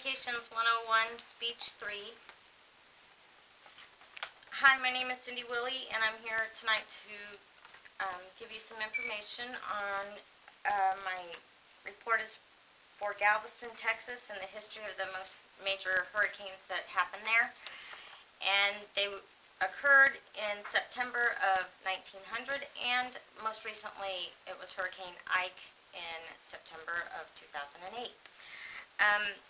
Communications 101, Speech 3. Hi, my name is Cindy Willie, and I'm here tonight to give you some information on my report is for Galveston, Texas, and the history of the most major hurricanes that happened there. And they occurred in September of 1900, and most recently it was Hurricane Ike in September of 2008.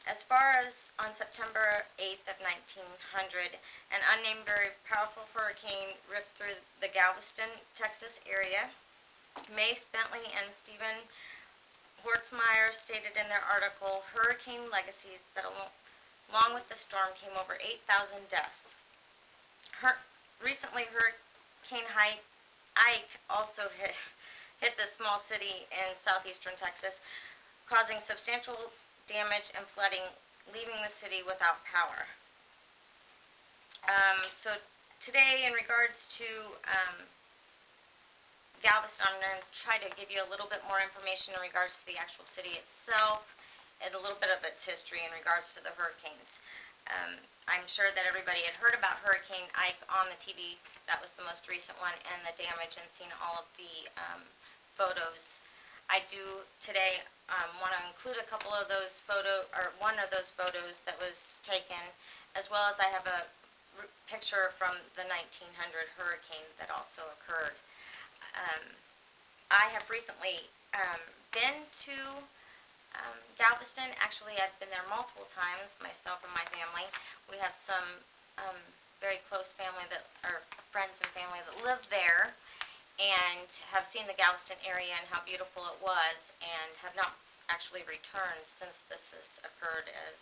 As far as on September 8th of 1900, an unnamed very powerful hurricane ripped through the Galveston, Texas area. Mace Bentley and Stephen Hortsmeyer stated in their article, Hurricane Legacies, that along with the storm came over 8,000 deaths. Recently, Hurricane Ike also hit the small city in southeastern Texas, causing substantial damage and flooding, leaving the city without power. So today, in regards to Galveston, I'm going to try to give you a little bit more information in regards to the actual city itself and a little bit of its history in regards to the hurricanes. I'm sure that everybody had heard about Hurricane Ike on the TV. That was the most recent one, and the damage, and seen all of the photos. I do today want to include a couple of those one of those photos that was taken, as well as I have a picture from the 1900 hurricane that also occurred. I have recently been to Galveston. Actually, I've been there multiple times, myself and my family. We have some very close family that are friends and family that live there, and have seen the Galveston area and how beautiful it was, and have not actually returned since this has occurred, as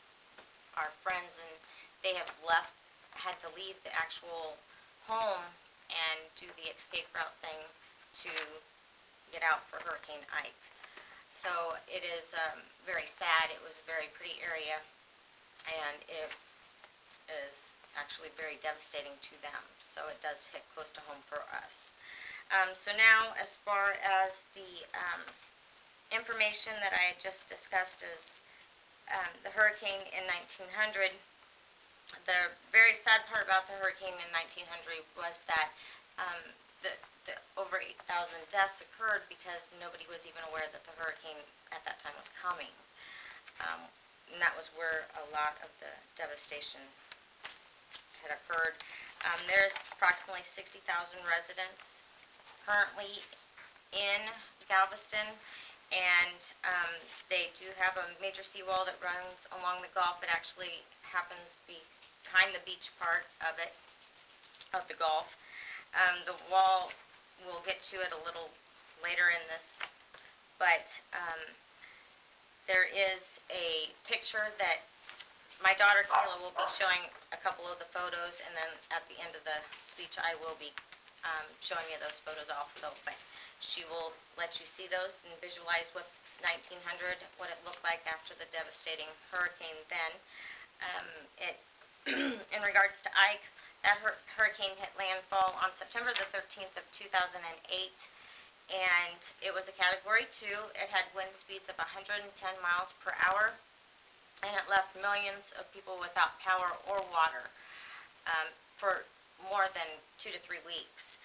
our friends and they have had to leave the actual home and do the escape route thing to get out for Hurricane Ike. So it is very sad. It was a very pretty area, and it is actually very devastating to them. So it does hit close to home for us. So now, as far as the information that I had just discussed is the hurricane in 1900. The very sad part about the hurricane in 1900 was that the over 8,000 deaths occurred because nobody was even aware that the hurricane at that time was coming. And that was where a lot of the devastation had occurred. There's approximately 60,000 residents currently in Galveston, and they do have a major seawall that runs along the Gulf. It actually happens behind the beach part of the Gulf. The wall, we'll get to it a little later in this, but there is a picture that my daughter Kayla will be showing a couple of the photos, and then at the end of the speech I will be showing you those photos also, but she will let you see those and visualize what 1900, what it looked like after the devastating hurricane then. In regards to Ike, that hurricane hit landfall on September the 13th of 2008, and it was a Category 2. It had wind speeds of 110 miles per hour, and it left millions of people without power or water for more than 2 to 3 weeks.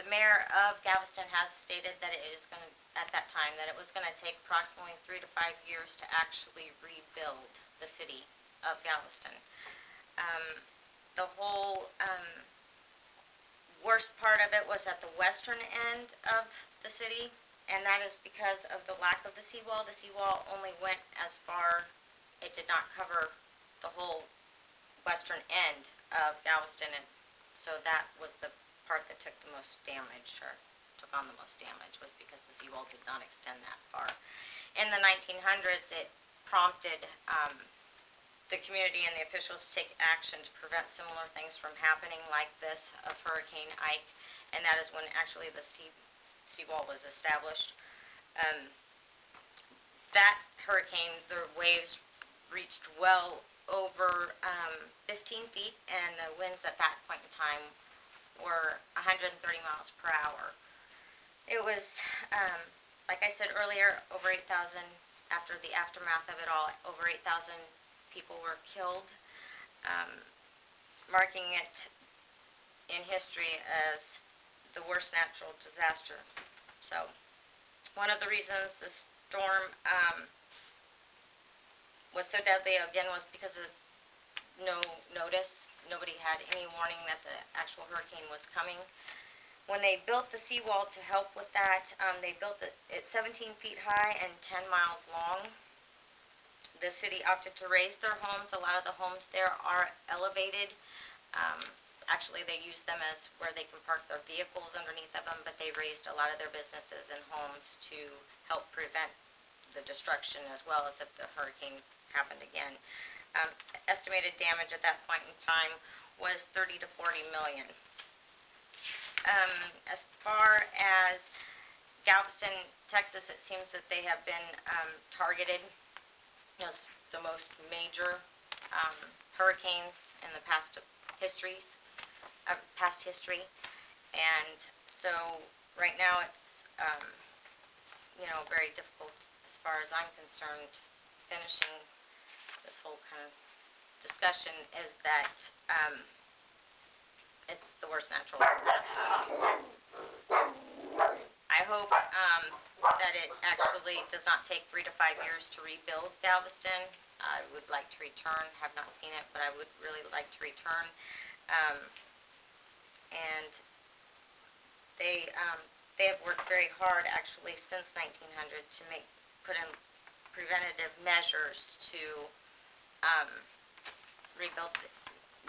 The mayor of Galveston has stated that it is going to, at that time, that it was going to take approximately 3 to 5 years to actually rebuild the city of Galveston. The whole worst part of it was at the western end of the city, and that is because of the lack of the seawall. The seawall only went as far, it did not cover the whole western end of Galveston, and so that was the part that took the most damage, or took on the most damage, was because the seawall did not extend that far. In the 1900s, it prompted the community and the officials to take action to prevent similar things from happening like this of Hurricane Ike, and that is when actually the seawall was established. That hurricane, the waves reached well over 15 feet, and the winds at that point in time were 130 miles per hour. It was, like I said earlier, over 8,000, after the aftermath of it all, over 8,000 people were killed, um, marking it in history as the worst natural disaster. So, one of the reasons the storm was so deadly, again, was because of no notice. Nobody had any warning that the actual hurricane was coming. When they built the seawall to help with that, they built it 17 feet high and 10 miles long. The city opted to raise their homes. A lot of the homes there are elevated. Actually, they use them as where they can park their vehicles underneath of them, but they raised a lot of their businesses and homes to help prevent the destruction, as well as if the hurricane happened again. Estimated damage at that point in time was 30 to 40 million. As far as Galveston, Texas, it seems that they have been targeted as the most major hurricanes in the past history, and so right now it's very difficult as far as I'm concerned. Finishing this whole kind of discussion is that it's the worst natural disaster. I hope that it actually does not take 3 to 5 years to rebuild Galveston. I would like to return. Have not seen it, but I would really like to return. And they have worked very hard, actually, since 1900 to put in preventative measures to rebuild,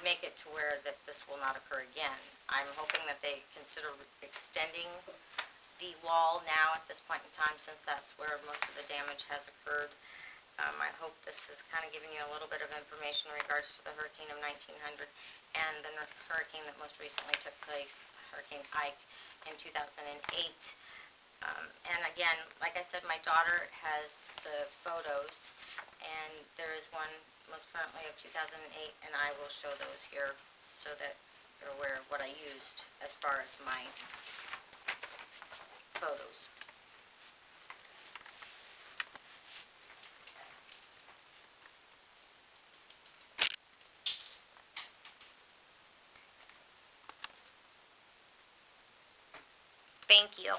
make it to where that this will not occur again. I'm hoping that they consider extending the wall now at this point in time, since that's where most of the damage has occurred. I hope this is kind of giving you a little bit of information in regards to the hurricane of 1900 and the hurricane that most recently took place, Hurricane Ike, in 2008. And again, like I said, my daughter has the photos, and there is one most currently of 2008, and I will show those here so that you're aware of what I used as far as my photos. Thank you.